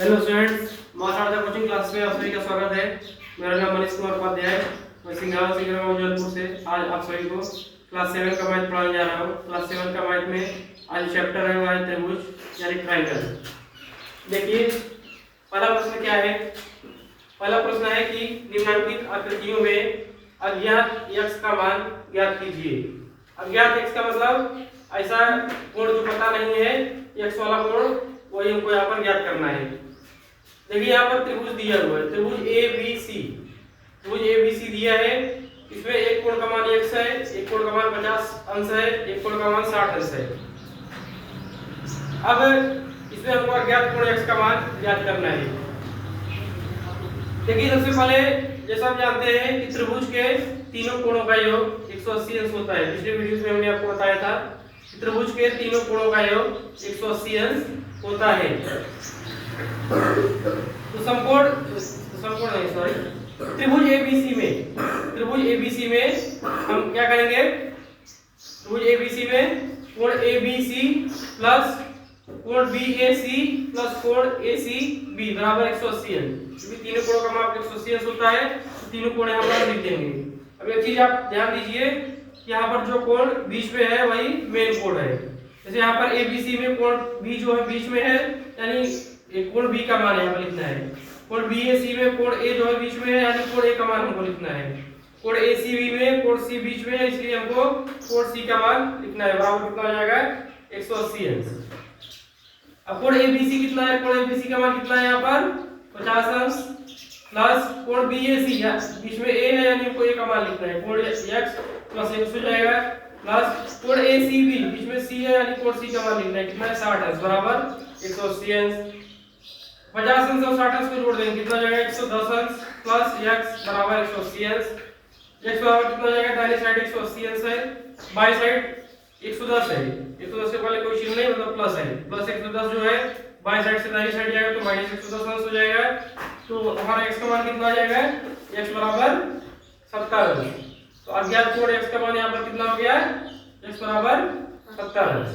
Hello students, मां Sharda coaching class में आप सभी का स्वागत है। मेरा नाम मनीष कुमार उपाध्याय है। मैं सिंघाड़ा जौनपुर से आज आप सभी को क्लास 7 का मैथ पढ़ाने जा रहा हूँ। क्लास 7 का मैथ में आज चैप्टर है वो है त्रिभुज यानी ट्रायंगल। देखिए पहला प्रश्न क्या है। पहला प्रश्न है कि निम्नलिखित आकृतियों में अज्ञात x का मान ज्ञात कीजिए। अज्ञात x का मतलब ऐसा कोण जो पता नहीं है, x वाला कोण वही हमको यहाँ पर ज्ञात करना है। देखिए यहाँ पर त्रिभुज दिया हुआ है, त्रिभुज ABC दिया है। इसमें एक कोण का मान x है, एक कोण का मान 50 अंश है, एक कोण का मान 60 अंश है। अब इसमें हमको अज्ञात कोण x का मान ज्ञात करना है। देखिए सबसे पहले जैसा हम जानते हैं कि त्रिभुज के तीनों कोणों का योग 180 अंश होता है। पिछले वीडियोस में हमने आपको बताया था कि त्रिभुज के तीनों कोणों का योग 180 अंश होता है। तो त्रिभुज ABC में हम क्या करेंगे। त्रिभुज ABC में कोण ABC प्लस कोण BAC प्लस कोण ACB बराबर 180 अंश। क्योंकि तीनों कोणों का माप 180 अंश होता है, तो तीनों कोण यहाँ पर लिख देंगे। अब एक चीज आप ध्यान दीजिए कि यहाँ पर जो कोण बीच में है वही मेन कोण है। जैसे यहाँ पर ABC में कोण B जो है बीच में है, यानी कोण B का मान यहाँ पर लिखना है। कोण BAC में कोण A जो है बीच में है, यानी कोण A का मान हमको लिखना है। कोण ACB में कोण C बीच में है, इसलिए हमको कोण C का मान लिखना है। बराबर कितना हो जाएगा 180 अंश। अब कोण ABC कितना है, कोण ABC का मान कितना है यहाँ पर 50 अंश प्लस कोण BAC बीच में A है, यानी हमको A का मान लिखना है। कोण x प्लस x हो जाएगा प्लस कोण ACB बीच में C है, यानी कोण C का मान लिखना है। कितना है 60 अंश बराबर 180 अंश। 50 अंश और 60 अंश को जोड़ देंगे, कितना हो जाएगा 110 अंश प्लस x बराबर 180 अंश। x बराबर कितना हो जाएगा, दाहिनी साइड 180 अंश है, बाईं साइड 110 है। 110 से पहले कोई चिन्ह नहीं, मतलब प्लस है। प्लस 110 जो है बाईं साइड से दाहिनी साइड जाएगा तो माइनस 110 अंश हो जाएगा। तो हमारा x का मान कितना आ जाएगा, x बराबर 70 अंश। तो अज्ञात कोण x का मान यहाँ पर कितना हो गया, x बराबर 70 अंश।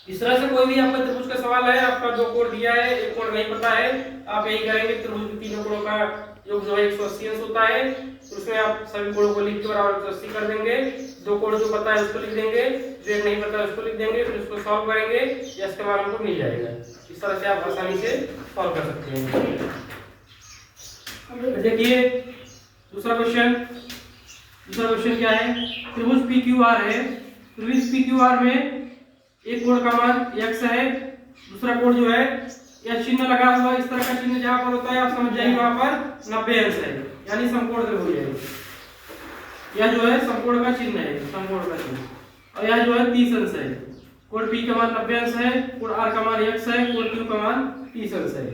इस तरह से कोई भी आपका त्रिभुज का सवाल है, आपका दो कोण दिया है, एक कोण नहीं पता है, आप यही करेंगे त्रिभुज के तीनों कोणों का योग जो है 180 अंश होता है। तो उसमें आप सभी कोणों को लिख के बराबर 180 कर देंगे। दो कोण जो पता है उसको लिख देंगे, जो एक नहीं पता है उसको लिख देंगे, फिर उसको सॉल्व करेंगे, या इसके मान हमको मिल जाएगा। इस तरह से आप आसानी से सॉल्व कर सकते हैं। देखिए दूसरा क्वेश्चन क्या है। त्रिभुज PQR है। त्रिभुज PQR में एक कोण का मान x है, दूसरा कोण जो है यह चिन्ह लगा हुआ, इस तरह का चिन्ह जहां पर होता है आप समझ जाइए वहां पर 90 अंश है, यानी समकोण त्रिभुज है। यह जो है समकोण का चिन्ह है, समकोण का चिन्ह। और यह जो है 30 अंश है। कोण P का मान 90 अंश है, कोण R का मान x है, कोण Q का मान 30 अंश है।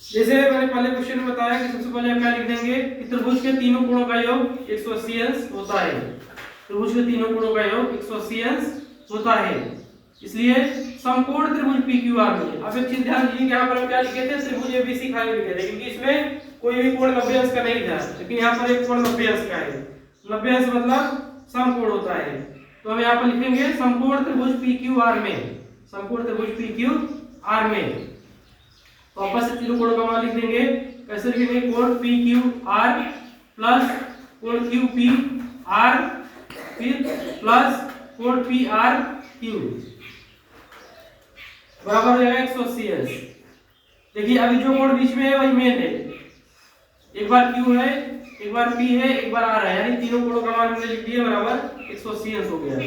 जैसे मैंने पहले क्वेश्चन में बताया कि सबसे पहले हम क्या लिख देंगे कि त्रिभुज के तीनों कोणों का योग 180 अंश होता है। त्रिभुज के तीनों कोणों का योग 180 अंश होता है, इसलिए समकोण त्रिभुज PQR में। अब एक चीज ध्यान दीजिए कि यहाँ पर हम क्या लिखे थे, त्रिभुज ABC खाली लिखे थे, क्योंकि इसमें कोई भी कोण 90 अंश का नहीं था, लेकिन यहाँ पर एक कोण 90 अंश का है। 90 अंश मतलब समकोण होता है। तो हम यहाँ पर लिखेंगे समकोण त्रिभुज PQR में, समकोण त्रिभुज PQR में। तो वापस से तीनों कोणों का मान लिख देंगे। कैसे लिखेंगे, कोण PQR प्लस कोण QPR फिर प्लस कोण PRQ बराबर हो जाएगा 180 अंश। देखिए अभी जो कोण बीच में है वही मेन है। एक बार Q है, एक बार P है, एक बार R है, यानी तीनों कोणों का मान हमने लिख दिया बराबर 180 अंश हो गया।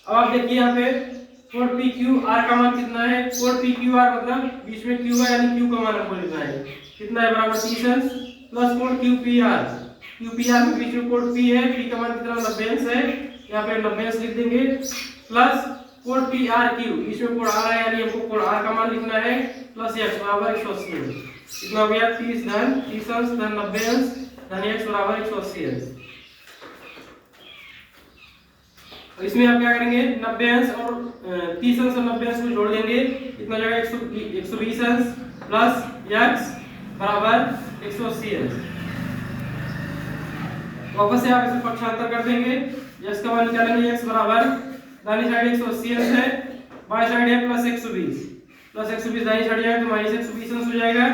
अब आप देखिए यहाँ पे कोण PQR का मान कितना है। कोण PQR मतलब बीच में Q है, यानी Q का मान हमको लिखना है। कितना है, बराबर 30 अंश प्लस कोण QPR में बीच में कोण P है, P का मान कितना 90 अंश है, यहाँ पे 90 अंश लिख देंगे प्लस कोण PRQ बीच में कोण R है, यानी हमको कोण R का मान लिखना है प्लस x बराबर 180 अंश। कितना हो गया 30 अंश धन 90 अंश धन x बराबर 180 अंश। इसमें आप क्या करेंगे, 90 अंश और 30 अंश और 90 अंश को जोड़ देंगे, कितना हो जाएगा 120 अंश प्लस x बराबर 180 अंश। वापस से आप इसे पक्षांतर कर देंगे, x का मान निकालेंगे, x बराबर दाहिनी साइड 180 अंश है, बाईं साइड है प्लस 120, प्लस 120 दाहिनी साइड जाएगा तो माइनस 120 अंश हो जाएगा,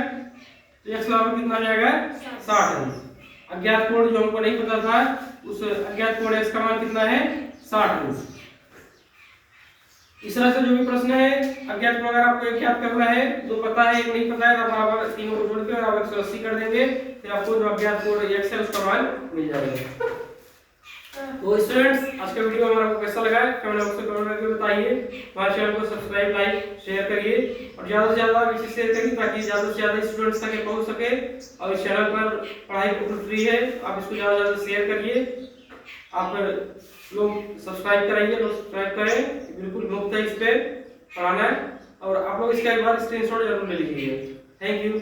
तो x बराबर कितना आ जाएगा 60 अंश। अज्ञात कोण जो हमको नहीं पता था, उस अज्ञात कोण x का मान कितना है 60 अंश। इस तरह से जो भी प्रश्न है अज्ञात कोण अगर आपको एक ज्ञात करना है, दो पता है एक नहीं पता है, तो बराबर तीनों को जोड़ के और आप 180 कर देंगे, फिर आपको जो अज्ञात कोण x है उसका मान मिल जाएगा। तो स्टूडेंट्स आज का वीडियो हमारा आपको कैसा लगा कमेंट बॉक्स में कमेंट करके बताइए। हमारे चैनल को सब्सक्राइब लाइक शेयर करिए और ज्यादा से ज्यादा इसे शेयर करिए ताकि ज्यादा से ज्यादा स्टूडेंट्स तक पहुंच सके। और इस चैनल पर पढ़ाई बिल्कुल फ्री है, आप इसको ज्यादा से ज्यादा शेयर करिए। आप लोग सब्सक्राइब कराइए, लोग सब्सक्राइब करें, बिल्कुल मुफ्त है इस पे पढ़ाना है। और आप लोग इसका एक बार स्क्रीनशॉट जरूर ले लीजिए। Thank you.